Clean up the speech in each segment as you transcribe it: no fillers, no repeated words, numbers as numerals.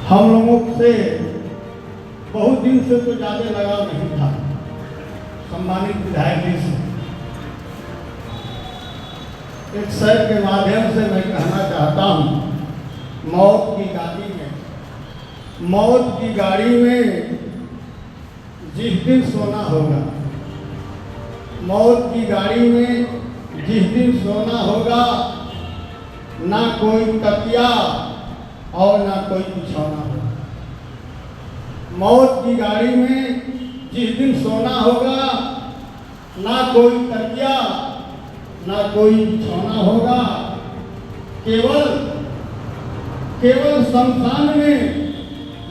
हम लोगों से बहुत दिन से तो ज़्यादा लगाव नहीं था सम्मानित विधायक जी से। एक शहर के माध्यम से मैं कहना चाहता हूँ, मौत की गाड़ी में जिस दिन सोना होगा, मौत की गाड़ी में जिस दिन सोना होगा, ना कोई तकिया और ना कोई बिछौना होगा। मौत की गाड़ी में जिस दिन सोना होगा, ना कोई तकिया ना कोई बिछौना होगा। केवल शमशान में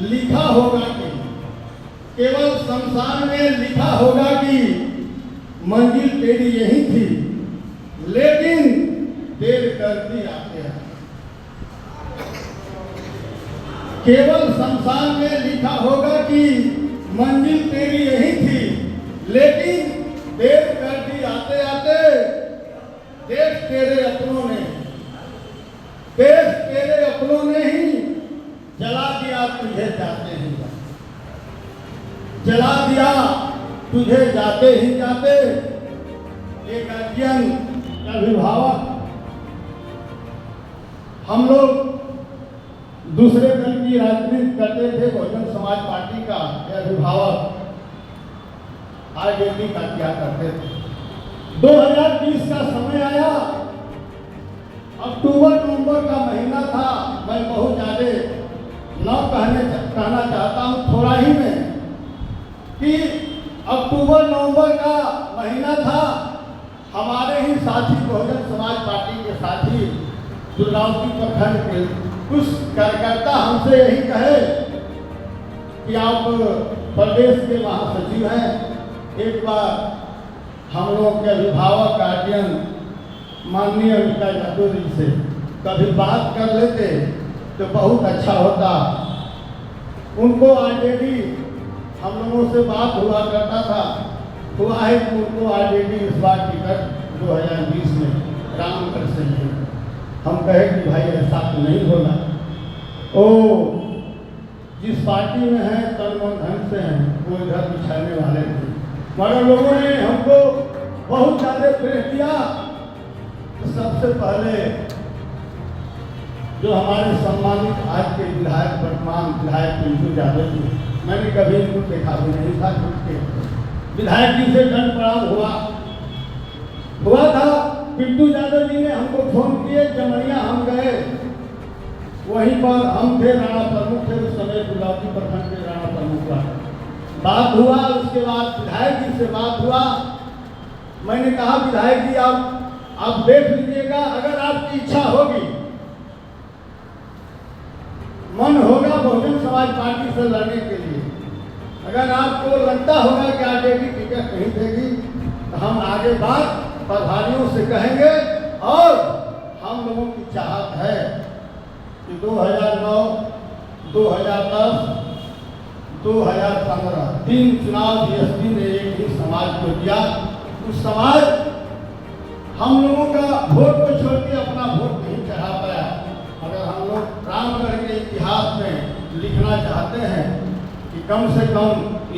लिखा होगा कि मंजिल तेरी यही थी, लेकिन देर कर दी आते हैं। केवल शमशान में लिखा होगा कि मंजिल तेरी यही थी, लेकिन देर कर दी आते आते। देश तेरे अपनों ने ही जला दिया तुझे जाते ही जाते। एक अध्ययन अभिभावक, हम लोग दूसरे दल की राजनीति करते थे, बहुजन समाज पार्टी का अभिभावक आरजेडी का क्या करते थे। 2020 का समय आया, अक्टूबर-नवंबर का महीना था। मैं बहुत ज़्यादा कहना चाहता हूँ थोड़ा ही में कि अक्टूबर-नवंबर का महीना था। हमारे ही साथी बहुजन समाज पार्टी के साथी दुर्गावती प्रखंड के कुछ कार्यकर्ता हमसे यही कहे कि आप प्रदेश के महासचिव हैं, एक बार हम लोग के अभिभावक गार्जियन माननीय अंबिका यादव जी से कभी बात कर लेते तो बहुत अच्छा होता। उनको ऑलरेडी हम लोगों से बात हुआ करता था, हुआ है कि उनको ऑलरेडी इस बार टिकट 2020 में रामगढ़ से मिले। हम कहे कि भाई ऐसा तो नहीं होगा, ओ जिस पार्टी में है तन मन धन से हैं, वो इधर बिछाने वाले थे। मगर लोगों ने हमको बहुत ज़्यादा प्रेम किया। तो सबसे पहले जो हमारे सम्मानित आज के विधायक, वर्तमान विधायक पिंटू यादव जी, मैंने कभी इनको देखा भी नहीं था, उनके विधायक जी से दंड प्रणाम हुआ था। पिंटू यादव जी ने हमको फोन किए, जमरिया हम गए, वहीं पर हम थे, राणा प्रमुख थे उस समय, दुर्गावती प्रखंड के राणा प्रमुख का बात हुआ। उसके बाद विधायक जी से बात हुआ। मैंने कहा विधायक जी आप देख लीजिएगा, अगर आपकी इच्छा होगी, मन होगा बहुजन समाज पार्टी से लड़ने के लिए, अगर आपको लगता होगा कि आरजेडी टिकट नहीं देगी, तो हम आगे बात प्रभारियों से कहेंगे। और हम लोगों की चाहत है कि 2009, 2010, 2015 तीन चुनाव बीएसपी ने एक ही समाज को दिया। उस समाज हम लोगों का वोट को छोड़ के अपना वोट नहीं चढ़ा पाया। अगर हम लोग रामगढ़ के इतिहास में लिखना चाहते हैं कि कम से कम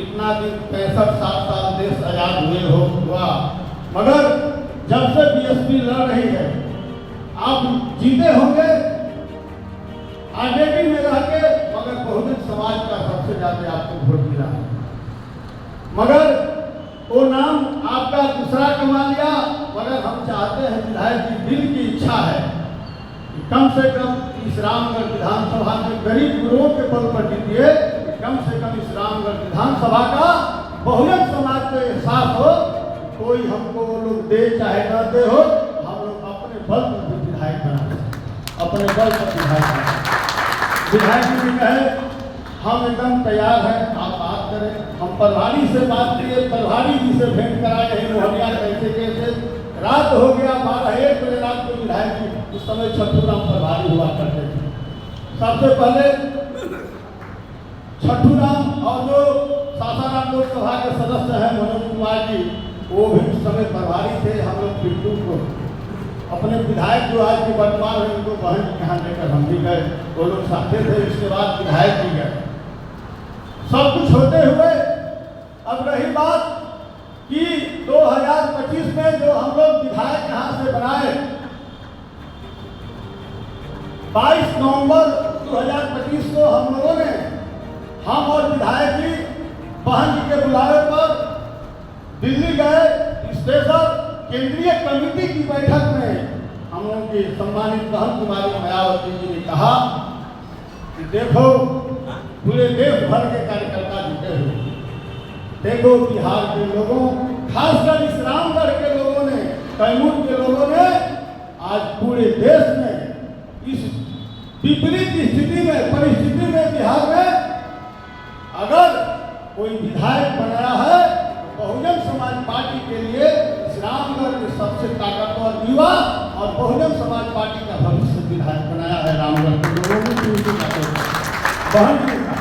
इतना दिन 65-60 साल देश आजाद हुआ, मगर जब से बीएसपी लड़ रही है, आप जीते होंगे आरजेडी में रह के, मगर बहुजन समाज का सबसे ज्यादा आपको वोट मिला, मगर वो नाम आपका दूसरा कमा लिया। मगर हम चाहते हैं, विधायक जी दिल की इच्छा है कि कम से कम इस रामगढ़ विधानसभा में गरीब गुरुओं के पद पर जीतिए, कम से कम इस रामगढ़ विधानसभा का बहुजन समाज को एहसास हो, कोई हमको वो लोग दे चाहे न दे हो, हम लोग अपने बल पर भी विधायक बनाए, अपने बल पर विधायक बनाए। विधायक जी कहे हम एकदम तैयार हैं, आप बात करें। हम प्रभारी से बात किए, प्रभारी जी से भेंट कराए, नहीं मोहनिया कैसे रात हो गया 12-1 बजे रात को। विधायक जी उस समय छठूराम प्रभारी हुआ करते थे। सबसे पहले छठूराम और जो सासाराम लोकसभा के सदस्य हैं मनोज कुमार जी, वो भी उस समय प्रभारी थे। हम लोग पिंटू को अपने विधायक जो आज के वर्तमान है उनको बहन के यहाँ लेकर हम भी गए, वो लोग साथे थे। इसके बाद विधायक भी गए। सब कुछ होते हुए अब रही बात कि 2025 में जो हम लोग विधायक यहाँ से बनाए, 22 नवंबर 2025 को हम लोगों ने, हम और विधायक जी बहन जी के बुलावे पर दिल्ली गए। स्पेशल केंद्रीय कमेटी की बैठक में हम लोगों की सम्मानित बहन कुमारी मायावती जी ने कहा कि देखो पूरे देश भर के कार्यकर्ता जुटे हुए, देखो बिहार के लोगों, खासकर इस रामगढ़ के लोगों ने, कैमूर के लोगों ने आज पूरे देश में इस विपरीत स्थिति में, परिस्थिति में बिहार में अगर कोई विधायक बनाया है तो बहुजन समाज पार्टी के लिए इस रामगढ़ के सबसे ताकतवर युवा और बहुजन समाज पार्टी का भविष्य विधायक बनाया है रामगढ़ के लोगों ने। बहन जी का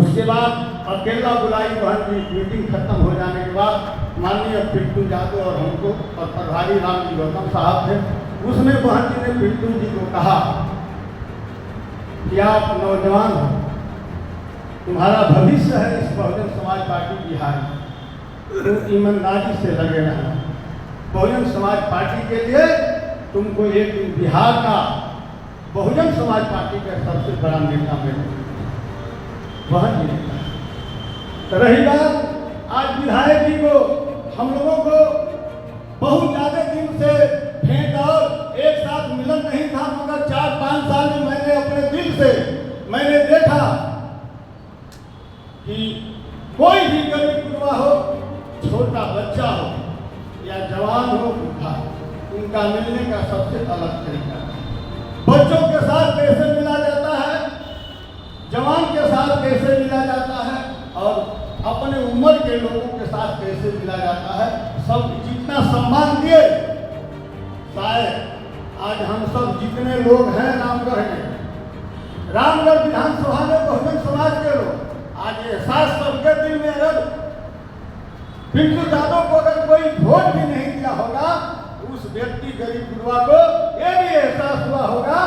उसके बाद अकेला बुलाई बहन की मीटिंग खत्म हो जाने के बाद माननीय पिंटू यादव और हमको और प्रभारी राम जी गौतम साहब थे, उसमें बहन जी ने पिंटू जी को कहा कि आप नौजवान हो, तुम्हारा भविष्य है इस बहुजन समाज पार्टी बिहार में, तुम ईमानदारी से लगे रहना। बहुजन समाज पार्टी के लिए तुमको एक दिन बिहार का बहुजन समाज पार्टी का सबसे बड़ा नेता मिले। वह नेता तो रही बात आज विधायक जी को, हम लोगों को बहुत ज्यादा दिन से भेंट और एक साथ मिलन नहीं था, मगर 4-5 साल में मैंने अपने दिल से मैंने देखा कि कोई भी गरीब गुरबा हो, छोटा बच्चा हो या जवान हो, बूढ़ा, उनका मिलने का सबसे अलग तरीका है। बच्चों के साथ कैसे मिला जाता है, जवान के साथ कैसे मिला जाता है और अपने उम्र के लोगों के साथ कैसे मिला जाता है, सब जितना सम्मान दिए, शायद आज हम सब जितने लोग हैं रामगढ़ में, रामगढ़ विधानसभा में बहुजन समाज के लोग, आज एहसास सबके दिल में अगर पिंटू यादव को अगर कोई वोट भी नहीं दिया होगा, उस व्यक्ति गरीब गुरबा को यह भी एहसास हुआ होगा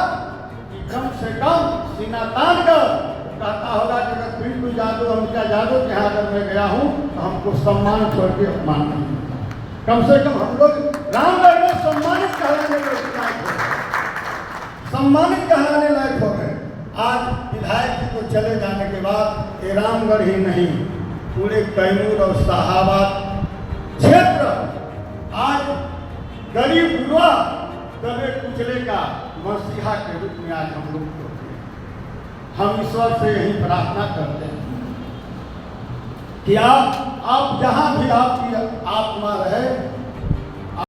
कि कम से कम सीना तान कर कहता होगा कि अगर पिंटू यादव अनुजा यादव के यहाँ अगर मैं गया हूँ तो हमको सम्मान छोड़ के अपमान नहीं मिलता। कम से कम हम लोग रामगढ़ में सम्मानित कहलाने लायक हो गए, सम्मानित कहलाने लायक हो गए। आज विधायक जी को चले जाने के बाद ये रामगढ़ ही नहीं, पूरे कैमूर और शाहाबाद क्षेत्र आज गरीब गुरबा दबे कुचले का मसीहा के रूप में आज हम लोग को, हम ईश्वर से यही प्रार्थना करते हैं कि आप जहां भी आपकी